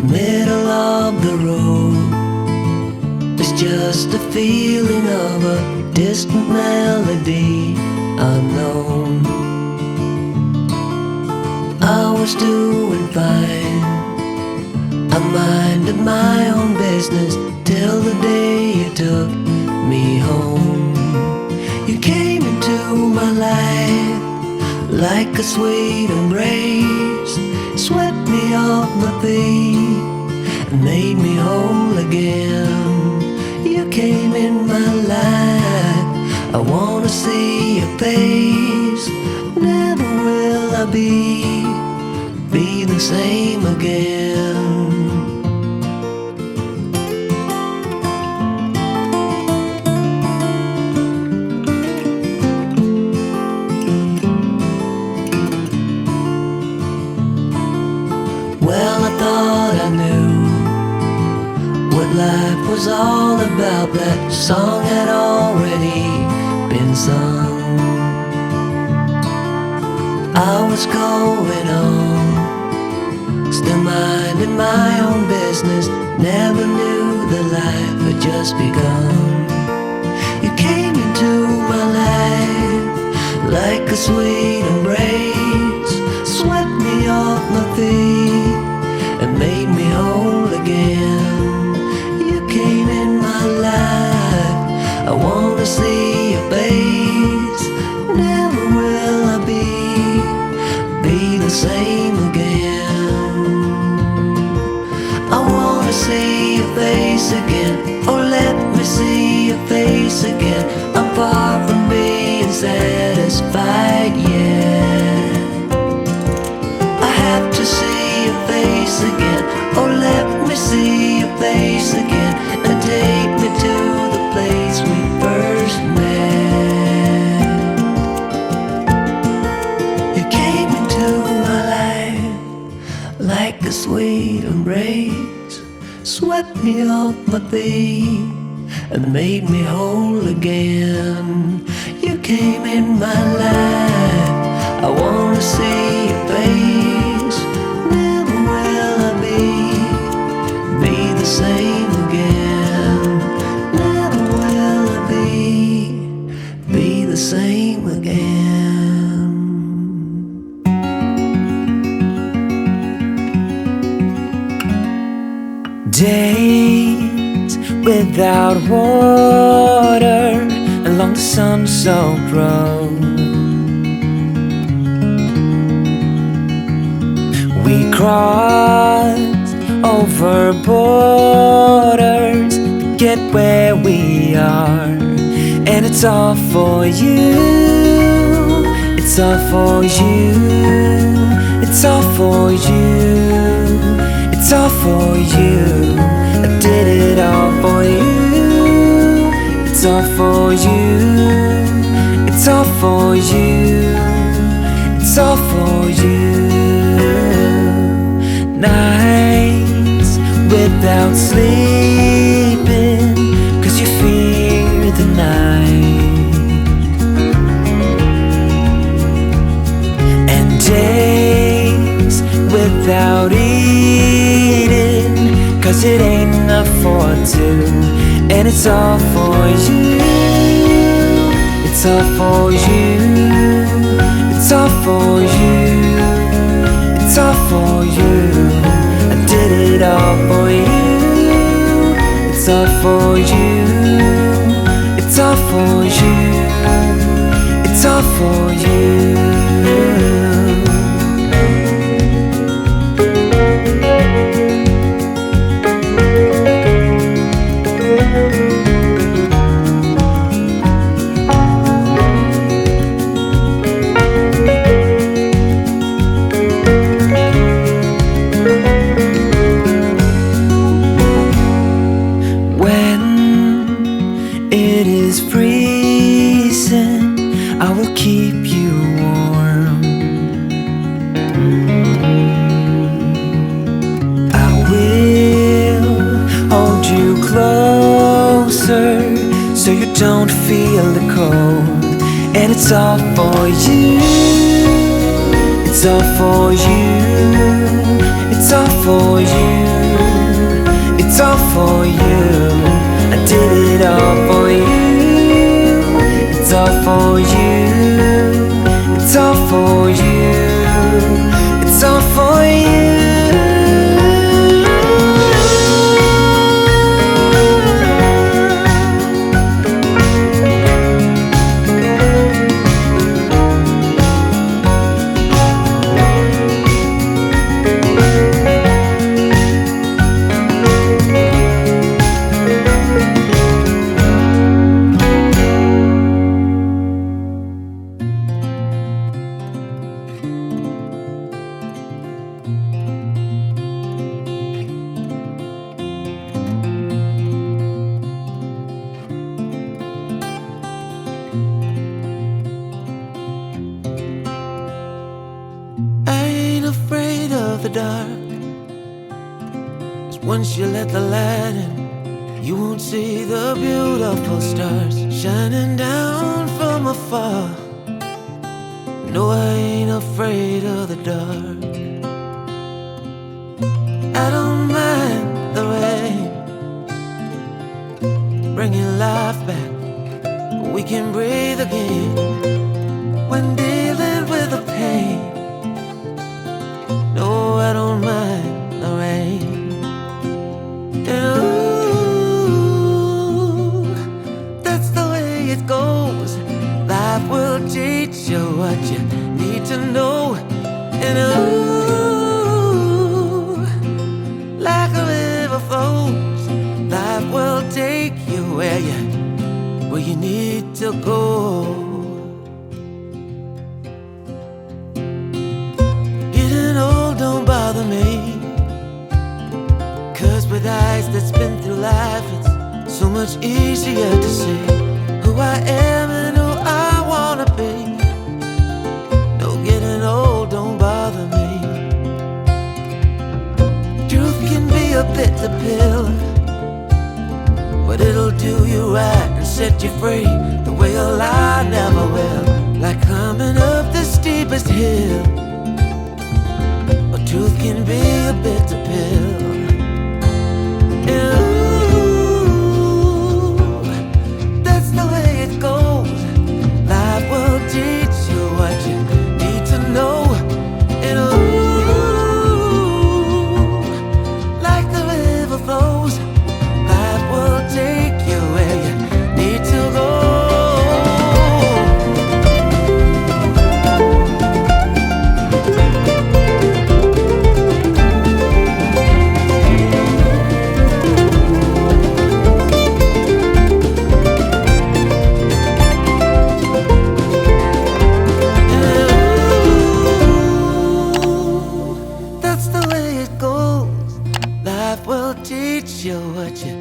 middle of the road. It's just a feeling of a distant melody unknown. I was doing fine, I minded my own business till the day you took me home. You came into my life like a sweet embrace, swept me off my feet and made me whole again. You came in my life, I wanna see your face. Never will I be the same again. Well, I thought I knew what life was all about. That song had already been sung. I was going on, still minding my own business. Never knew that life had just begun. You came into my life like a sweet embrace, swept me off my feet and made me whole again. You came in my life, I wanna see your face. Never will I be the same again. I wanna see your face again, oh let me see your face again. I'm far from being satisfied yet. I have to see your face again, oh let me see your face again, and take me to the place we first met. You came into my life like a sweet embrace, swept me off my feet and made me whole again. You came in my life, I wanna see your face. Never will I be the same again. Never will I be the same again. Days without water along the sun-soaked road. We crossed over borders to get where we are, and it's all for you. It's all for you. It's all for you. It's all for you. I did it all for you. It's all for you. It's all for you. It's all for you. Nights without sleeping 'cause you fear the night, and days without eating 'cause it ain't enough for two, and it's all for you. It's all for you. It's all for you. It's all for you. I did it all for you. It's all for you. It's all for you. It's all for you. I will keep you warm. I will hold you closer so you don't feel the cold. And it's all for you. It's all for you. It's all for you. all for you. I did it all for you. It's all for you. It's all for you. It's all for you. I ain't afraid of the dark, 'cause once you let the light in, you won't see the beautiful stars shining down from afar. No, I ain't afraid of the dark. I don't mind the rain, bringing life back. We can breathe again when dealing with the pain. No, I don't mind the rain. And ooh, that's the way it goes. Life will teach you what you need to know. And ooh, like a river flows, life will take you where you need to go. Don't bother me, 'cause with eyes that's been through life, it's so much easier to see who I am and who I wanna be. No, getting old don't bother me. Truth can be a bitter pill, but it'll do you right and set you free the way a lie never will. Like climbing up the steepest hill, truth can be a bitter pill.